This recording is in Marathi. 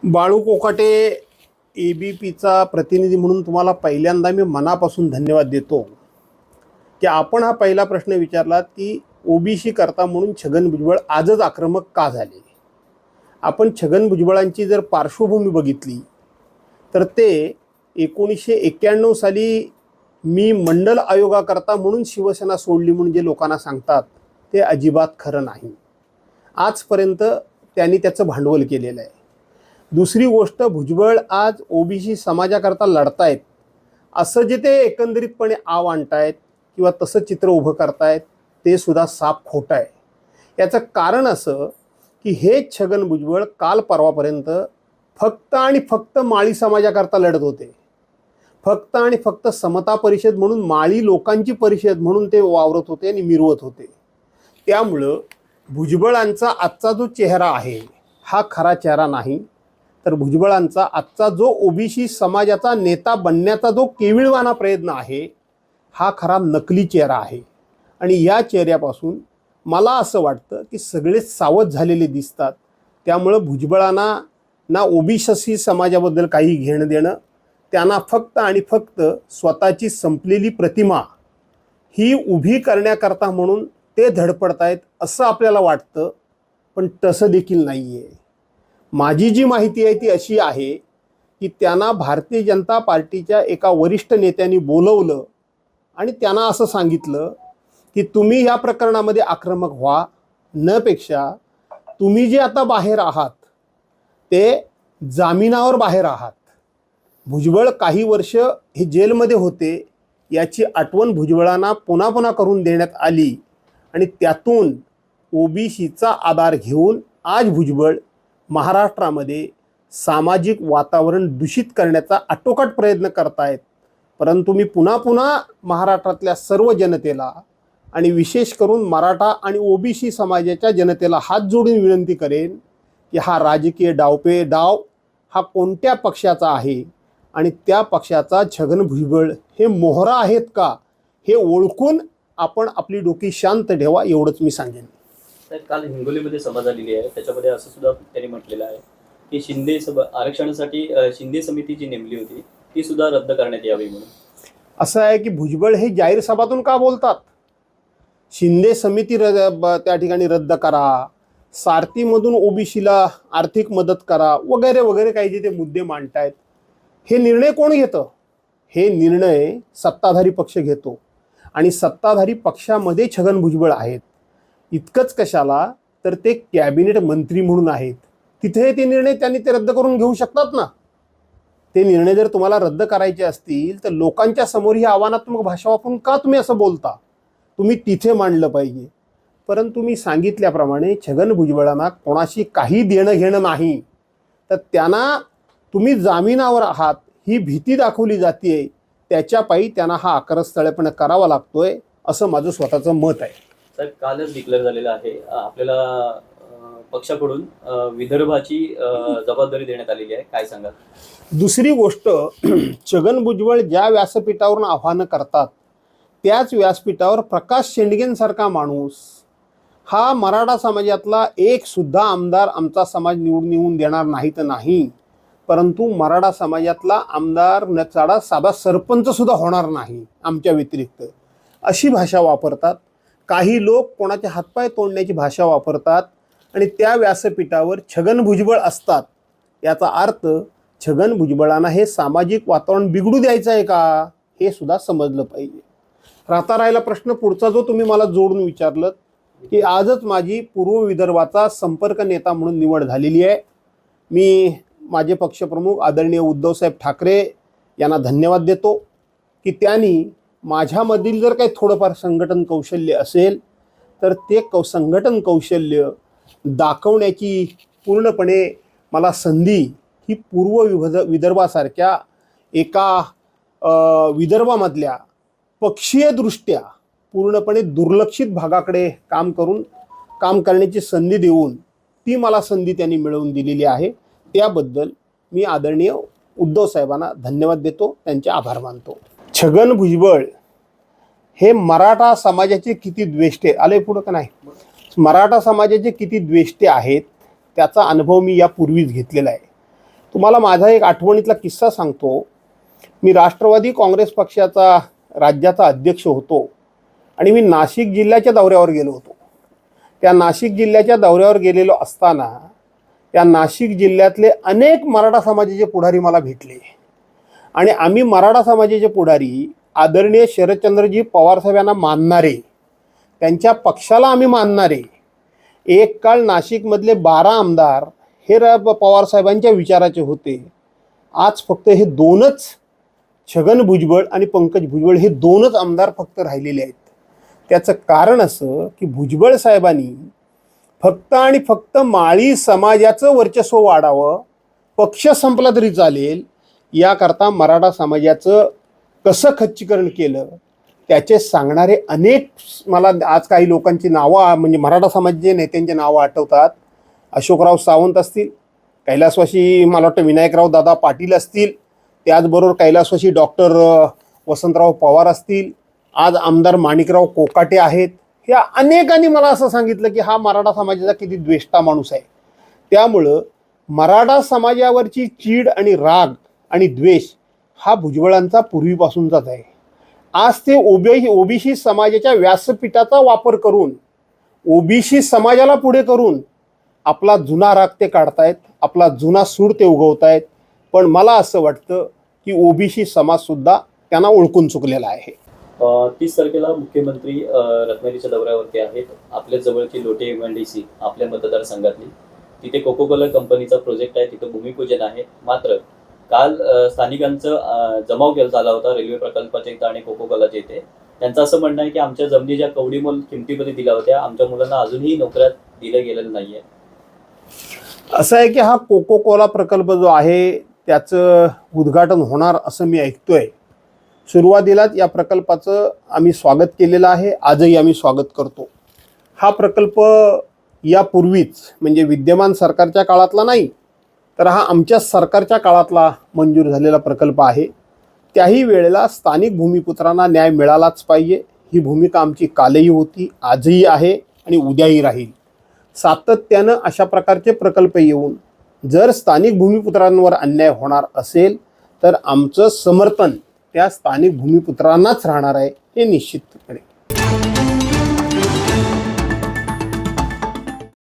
बाळू कोकाटे एबीपीचा प्रतिनिधी म्हणून तुम्हाला पहिल्यांदा मी मनापासून धन्यवाद देतो की आपण हा पहिला प्रश्न विचारलात की ओबीसी करता म्हणून छगन भुजबळ आजच आक्रमक का झाले. आपण छगन भुजबळांची जर पार्श्वभूमी बघितली तर ते 1991 साली मी मंडल आयोगाकरता म्हणून शिवसेना सोडली म्हणून जे लोकांना सांगतात ते अजिबात खरं नाही. आजपर्यंत त्यांनी त्याचं भांडवल केलेलं आहे. दुसरी गोष्ट, भुजबळ आज ओबीसी समाजाकरता लढतायत असं जे ते एकंदरीतपणे आव आणतायत किंवा तसं चित्र उभं करतायत ते सुद्धा साफ खोटं आहे. याचं कारण असं की हे छगन भुजबळ काल परवापर्यंत फक्त आणि फक्त माळी समाजाकरता लढत होते. फक्त आणि फक्त समता परिषद म्हणून माळी लोकांची परिषद म्हणून ते वावरत होते आणि मिरवत होते. त्यामुळं भुजबळांचा आजचा जो चेहरा आहे हा खरा चेहरा नाही, तर भुजबळांचा आजचा जो ओबीसी समाजाचा नेता बनण्याचा जो केविळवाना प्रयत्न आहे हा खरा नकली चेहरा आहे. आणि या चेहऱ्यापासून मला असं वाटतं की सगळेच सावध झालेले दिसतात. त्यामुळं भुजबळांना ना ओबीसी समाजाबद्दल काही घेणं देणं, त्यांना फक्त आणि फक्त स्वतःची संपलेली प्रतिमा ही उभी करण्याकरता म्हणून ते धडपडतायत असं आपल्याला वाटतं, पण तसं देखील नाही आहे. माझी जी माहिती आहे ती अशी आहे की त्यांना भारतीय जनता पार्टीच्या एका वरिष्ठ नेत्यांनी बोलवलं आणि त्यांना असं सांगितलं की तुम्ही या प्रकरणामध्ये आक्रमक व्हा नपेक्षा तुम्ही जे आता बाहेर आहात ते जामिनावर बाहेर आहात. भुजबळ काही वर्ष हे जेलमध्ये होते याची आठवण भुजबळांना पुन्हा पुन्हा करून देण्यात आली आणि त्यातून ओबीसीचा आधार घेऊन आज भुजबळ महाराष्ट्रामध्ये सामाजिक वातावरण दूषित करण्याचा आटोकाट प्रयत्न करतायत. परंतु मी पुन्हा पुन्हा महाराष्ट्रातल्या सर्व जनतेला आणि विशेष करून मराठा आणि ओबीसी समाजाच्या जनतेला हात जोडून विनंती करेन की हा राजकीय डाव हा कोणत्या पक्षाचा आहे आणि त्या पक्षाचा छगन भुजबळ हे मोहरा आहेत का हे ओळखून आपण आपली डोकी शांत ठेवा, एवढंच मी सांगेन. काल हिंगोलीमध्ये सभा झालेली आहे, त्याच्यामध्ये असं सुद्धा त्यांनी म्हटलेलं आहे की शिंदे सभा आरक्षणासाठी शिंदे समिती जी नेमली होती ती सुद्धा रद्द करण्यात यावी म्हणून. असं आहे की भुजबळ हे जाहीर सभातून का बोलतात? शिंदे समिती त्या ठिकाणी रद्द करा, सारथीमधून ओबीसीला आर्थिक मदत करा वगैरे वगैरे काही जे ते मुद्दे मांडतायत, हे निर्णय कोण घेतं? हे निर्णय सत्ताधारी पक्ष घेतो आणि सत्ताधारी पक्षामध्ये छगन भुजबळ आहेत. इतकंच कशाला, तर ते कॅबिनेट मंत्री म्हणून आहेत. तिथे ते निर्णय त्यांनी ते रद्द करून घेऊ शकतात ना. ते निर्णय जर तुम्हाला रद्द करायचे असतील तर लोकांच्या समोर ही आव्हानात्मक भाषा वापरून का तुम्ही असं बोलता? तुम्ही तिथे मांडलं पाहिजे. परंतु मी सांगितल्याप्रमाणे छगन भुजबळांना कोणाशी काही देणं घेणं नाही, तर त्यांना तुम्ही जामिनावर आहात ही भीती दाखवली जाते, त्याच्या पायी त्यांना हा आक्रस्थळेपणा करावा लागतोय असं माझं स्वतःचं मत आहे. साहेब, कालच डिक्लेअर झालेलं आहे आपल्याला पक्षाकडून विदर्भाची जबाबदारी देण्यात आलेली आहे, काय सांगाल? दुसरी गोष्ट, छगन भुजबळ ज्या व्यासपीठावरून आव्हानं करतात त्याच व्यासपीठावर प्रकाश शेंडगेंसारखा माणूस हा मराठा समाजातला एक सुद्धा आमदार आमचा समाज निवडून येऊन देणार नाही तर नाही, परंतु मराठा समाजातला आमदार न चाडा साधा सरपंच सुद्धा होणार नाही आमच्या व्यतिरिक्त, अशी भाषा वापरतात. काही लोक कोणाचे हातपाय तोडण्याची भाषा वापरतात आणि त्या व्यासपीठावर छगन भुजबळ असतात. याचा अर्थ छगन भुजबळांना हे सामाजिक वातावरण बिघडू द्यायचं आहे का हे सुद्धा समजलं पाहिजे. राहिला प्रश्न पुढचा जो तुम्ही मला जोडून विचारलं की आजच माझी पूर्व विदर्भाचा संपर्क नेता म्हणून निवड झालेली आहे. मी माझे पक्षप्रमुख आदरणीय उद्धवसाहेब ठाकरे यांना धन्यवाद देतो की त्यांनी माझ्यामधील जर काही थोडंफार संघटन कौशल्य असेल तर ते संघटन कौशल्य दाखवण्याची पूर्णपणे मला संधी ही पूर्व विदर्भासारख्या एका विदर्भामधल्या पक्षीयदृष्ट्या पूर्णपणे दुर्लक्षित भागाकडे काम करण्याची संधी देऊन ती मला संधी त्यांनी मिळवून दिलेली आहे. त्याबद्दल मी आदरणीय उद्धव साहेबांना धन्यवाद देतो, त्यांचे आभार मानतो. छगन भुजबळ हे मराठा समाजाचे किती द्वेष्टे आले पुढं का नाही, मराठा समाजाचे किती द्वेष्टे आहेत त्याचा अनुभव मी यापूर्वीच घेतलेला आहे. तुम्हाला माझा एक आठवणीतला किस्सा सांगतो. मी राष्ट्रवादी काँग्रेस पक्षाचा राज्याचा अध्यक्ष होतो आणि मी नाशिक जिल्ह्याच्या दौऱ्यावर गेलो होतो. त्या नाशिक जिल्ह्याच्या दौऱ्यावर गेलेलो असताना त्या नाशिक जिल्ह्यातले अनेक मराठा समाजाचे पुढारी मला भेटले आणि आम्ही मराठा समाजाचे पुढारी आदरणीय शरदचंद्रजी पवारसाहेब यांना मानणारे, त्यांच्या पक्षाला आम्ही मानणारे, एक काळ नाशिकमधले 12 आमदार हे पवारसाहेबांच्या विचाराचे होते. आज फक्त हे दोनच, छगन भुजबळ आणि पंकज भुजबळ हे दोनच आमदार फक्त राहिलेले आहेत. त्याचं कारण असं की भुजबळ साहेबांनी फक्त आणि फक्त माळी समाजाचं वर्चस्व वाढावं, पक्ष संपला तरी चालेल याकरता मराठा समाजाचं कसं खच्चीकरण केलं त्याचे सांगणारे अनेक मला आज काही लोकांची नावं म्हणजे मराठा समाजाचे नेत्यांची नावं आठवतात. अशोकराव सावंत असतील, कैलासवासी मला वाटतं विनायकराव दादा पाटील असतील, त्याचबरोबर कैलासवासी डॉक्टर वसंतराव पवार असतील, आज आमदार माणिकराव कोकाटे आहेत. ह्या अनेकांनी मला असं सांगितलं की हा मराठा समाजाचा किती द्वेष्टा माणूस आहे. त्यामुळं मराठा समाजावरची चीड आणि राग आणि द्वेष हा भुजबळांचा पूर्वीपासूनचाच आहे. आज ते ओबीसी समाजाच्या व्यासपीठाचा वापर करून ओबीसी समाजाला पुढे करून आपला जुना राग ते काढतायत, आपला जुना सूर ते उगवतायत. पण मला असं वाटतं की ओबीसी समाजसुद्धा त्यांना ओळखून चुकलेला आहे. 30 तारखेला मुख्यमंत्री रत्नागिरीच्या दौऱ्यावरती आहेत. आपल्या जवळची लोटे MIDC आपल्या मतदारसंघातली, तिथे कोको कोला कंपनीचा प्रोजेक्ट आहे, तिथं भूमिपूजन आहे. मात्र काल स्थानिकांचं जमाव केला झाला होता रेल्वे प्रकल्पाच्या इथं आणि कोको कोलाच्या इथे. त्यांचं असं म्हणणं आहे की आमच्या जमिनी ज्या कवडीमोल किमतीमध्ये दिल्या होत्या आमच्या मुलांना अजूनही नोकऱ्या दिल्या गेलेल्या नाहीये. असं आहे की हा कोको कोला प्रकल्प जो आहे त्याचं उद्घाटन होणार असं मी ऐकतोय. सुरुवातीलाच या प्रकल्पाचं आम्ही स्वागत केलेलं आहे, आजही आम्ही स्वागत करतो. हा प्रकल्प यापूर्वीच म्हणजे विद्यमान सरकारच्या काळातला नाही, तर हा आमच्या सरकारच्या काळातला मंजूर झालेला प्रकल्प आहे. त्याही वेळेला स्थानिक भूमिपुत्रांना न्याय मिळालाच पाहिजे ही भूमिका आमची कालही होती, आजही आहे आणि उद्याही राहील. सातत्यानं अशा प्रकारचे प्रकल्प येऊन जर स्थानिक भूमिपुत्रांवर अन्याय होणार असेल तर आमचं समर्थन त्या स्थानिक भूमिपुत्रांनाच राहणार आहे, हे निश्चितपणे.